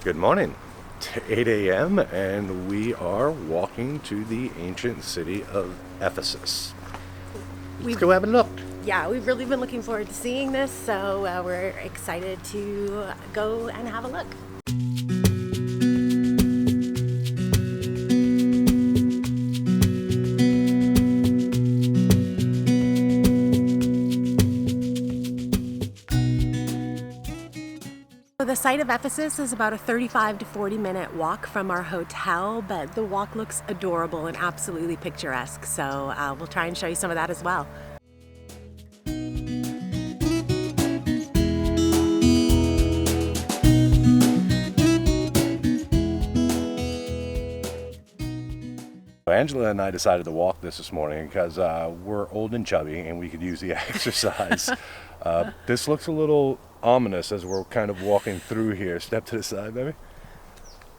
Good morning. It's 8 a.m. and we are walking to the ancient city of Ephesus. Let's go have a look. Yeah, we've really been looking forward to seeing this, so we're excited to go and have a look. The site of Ephesus is about a 35 to 40 minute walk from our hotel, but the walk looks adorable and absolutely picturesque, so we'll try and show you some of that as well. Angela and I decided to walk this morning because we're old and chubby and we could use the exercise. This looks a little ominous as we're kind of walking through here. Step to the side, baby.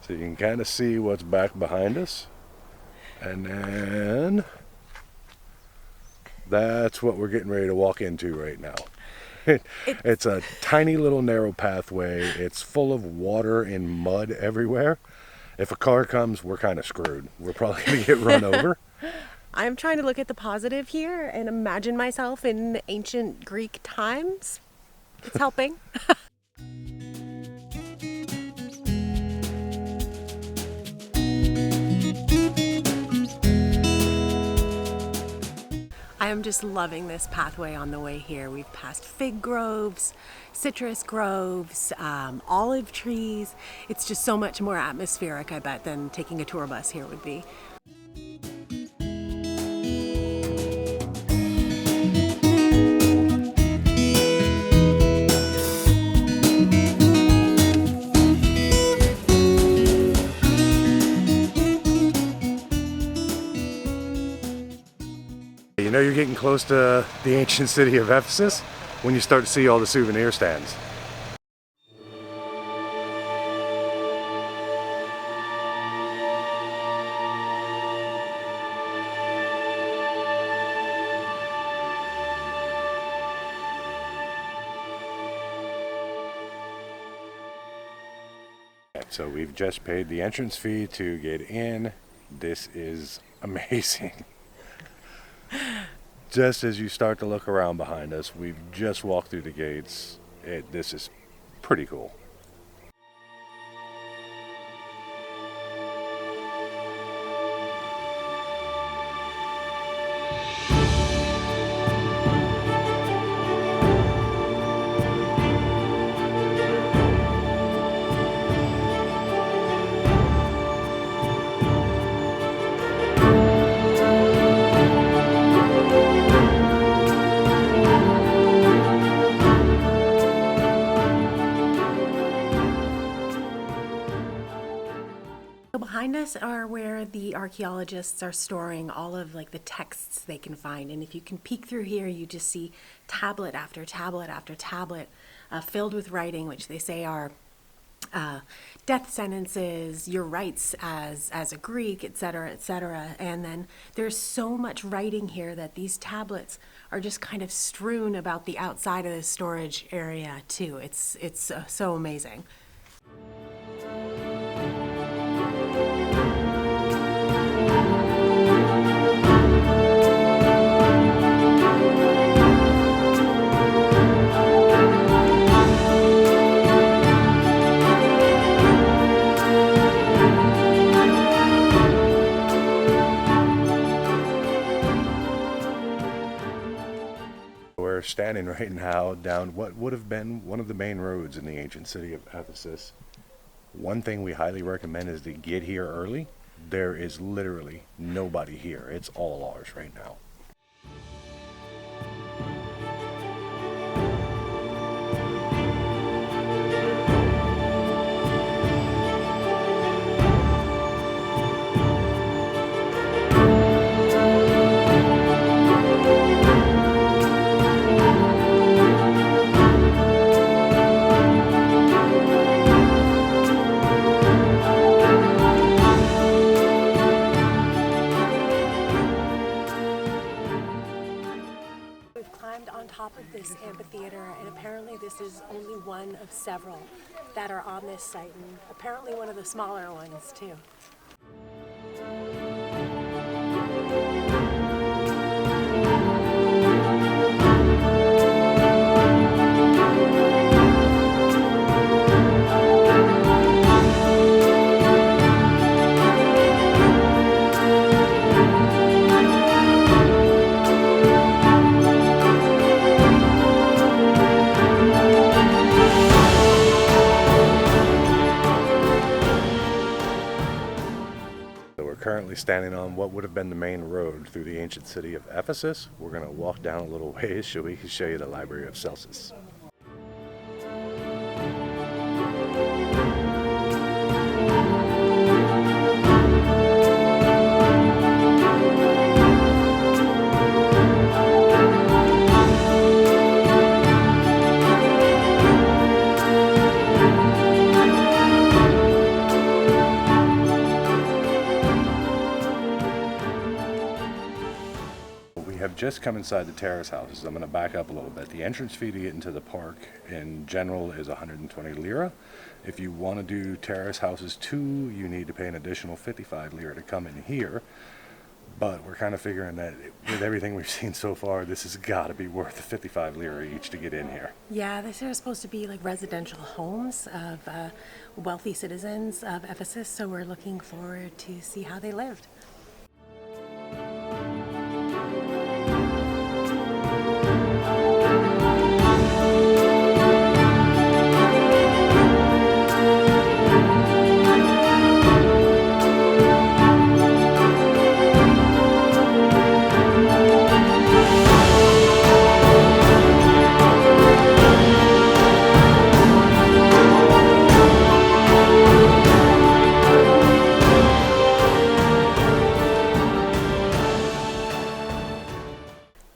So you can kind of see what's back behind us. And then that's what we're getting ready to walk into right now. It's a tiny little narrow pathway. It's full of water and mud everywhere. If a car comes, we're kind of screwed. We're probably going to get run over. I'm trying to look at the positive here and imagine myself in ancient Greek times. It's helping. I am just loving this pathway on the way here. We've passed fig groves, citrus groves, olive trees. It's just so much more atmospheric, I bet, than taking a tour bus here would be. You know you're getting close to the ancient city of Ephesus when you start to see all the souvenir stands. So we've just paid the entrance fee to get in. This is amazing. Just as you start to look around behind us, we've just walked through the gates. This is pretty cool. Behind us are where the archaeologists are storing all of the texts they can find, and if you can peek through here, you just see tablet after tablet after tablet filled with writing, which they say are death sentences, your rights as a Greek, etc., etc. And then there's so much writing here that these tablets are just kind of strewn about the outside of the storage area too. It's so amazing. We're standing right now down what would have been one of the main roads in the ancient city of Ephesus. One thing we highly recommend is to get here early. There is literally nobody here. It's all ours right now. top of this amphitheater, and apparently this is only one of several that are on this site, and apparently one of the smaller ones too. Currently standing on what would have been the main road through the ancient city of Ephesus. We're going to walk down a little ways so we can show you the Library of Celsus. Have just come inside the Terrace Houses. I'm going to back up a little bit. The entrance fee to get into the park in general is 120 lira. If you want to do Terrace Houses 2, you need to pay an additional 55 lira to come in here. But we're kind of figuring that with everything we've seen so far, this has got to be worth 55 lira each to get in here. Yeah, these are supposed to be like residential homes of wealthy citizens of Ephesus, so we're looking forward to see how they lived.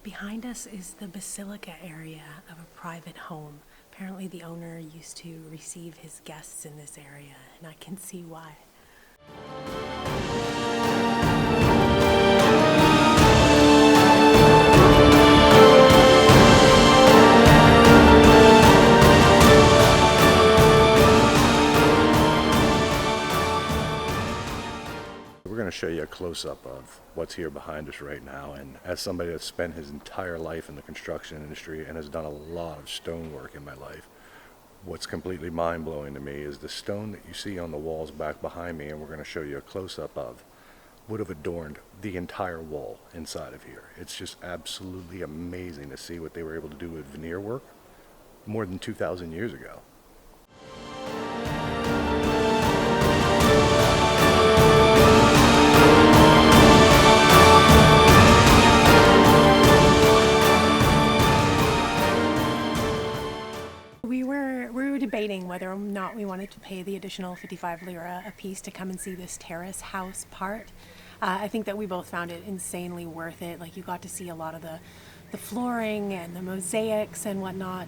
Behind us is the basilica area of a private home. Apparently the owner used to receive his guests in this area, and I can see why. We're going to show you a close-up of what's here behind us right now, and as somebody that's spent his entire life in the construction industry and has done a lot of stonework in my life, what's completely mind-blowing to me is the stone that you see on the walls back behind me, and we're going to show you a close-up of, would have adorned the entire wall inside of here. It's just absolutely amazing to see what they were able to do with veneer work more than 2,000 years ago. We were debating whether or not we wanted to pay the additional 55 lira a piece to come and see this terrace house part. I think that we both found it insanely worth it. Like, you got to see a lot of the flooring and the mosaics and whatnot,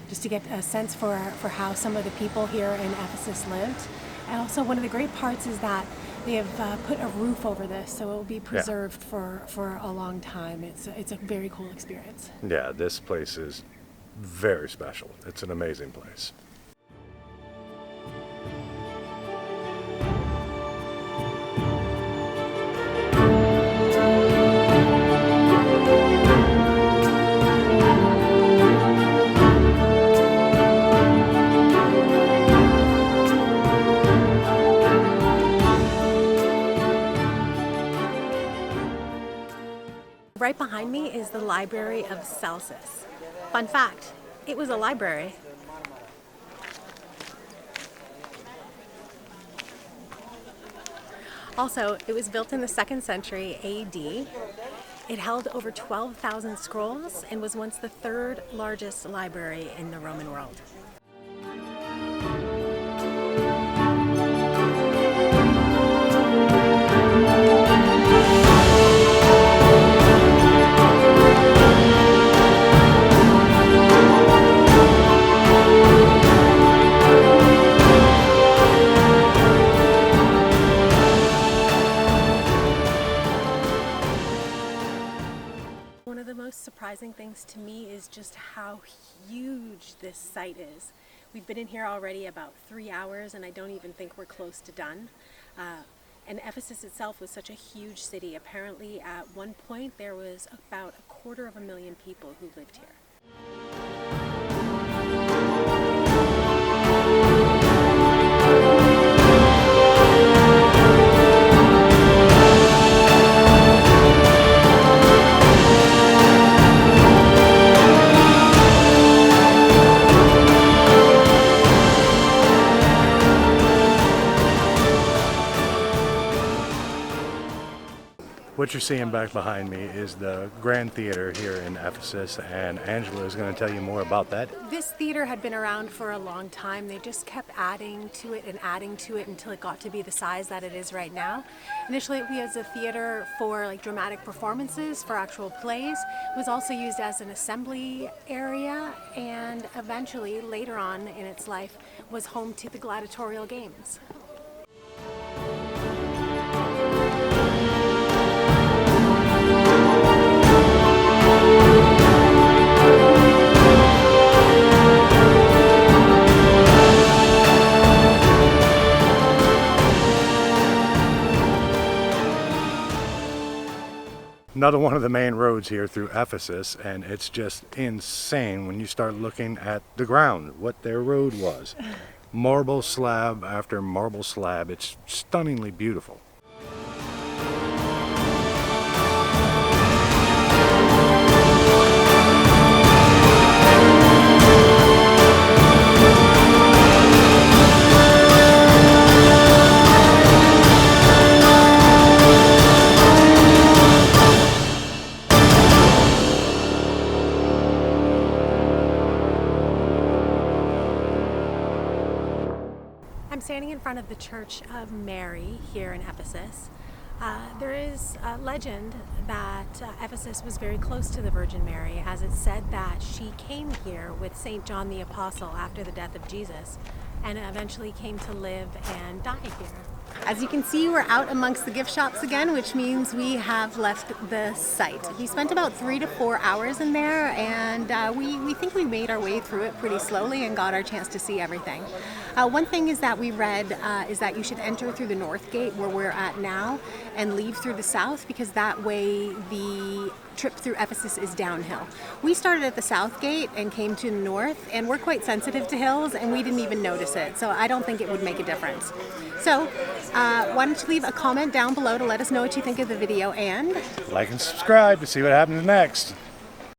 just to get a sense for how some of the people here in Ephesus lived. And also, one of the great parts is that they have put a roof over this, so it will be preserved for a long time. It's a very cool experience. Yeah, this place is very special. It's an amazing place. Right behind me is the Library of Celsus. Fun fact, it was a library. Also, it was built in the 2nd century AD. It held over 12,000 scrolls and was once the 3rd largest library in the Roman world. most surprising things to me is just how huge this site is. We've been in here already about 3 hours, and I don't even think we're close to done. And Ephesus itself was such a huge city. Apparently, at one point, there was about 250,000 people who lived here. What you're seeing back behind me is the Grand Theater here in Ephesus, and Angela is going to tell you more about that. This theater had been around for a long time. They just kept adding to it until it got to be the size that it is right now. Initially it was a theater for like dramatic performances, for actual plays. It was also used as an assembly area, and eventually later on in its life was home to the gladiatorial games. Another one of the main roads here through Ephesus, and it's just insane when you start looking at the ground, what their road was. Marble slab after marble slab. It's stunningly beautiful. I'm standing in front of the Church of Mary here in Ephesus. There is a legend that Ephesus was very close to the Virgin Mary, as it's said that she came here with St. John the Apostle after the death of Jesus, and eventually came to live and die here. As you can see, we're out amongst the gift shops again, which means we have left the site. We spent about 3 to 4 hours in there, and we think we made our way through it pretty slowly and got our chance to see everything. One thing is that we read is that you should enter through the north gate where we're at now and leave through the south, because that way the trip through Ephesus is downhill. We started at the south gate and came to the north, and we're quite sensitive to hills, and we didn't even notice it, so I don't think it would make a difference. So why don't you leave a comment down below to let us know what you think of the video, and Like and subscribe to see what happens next.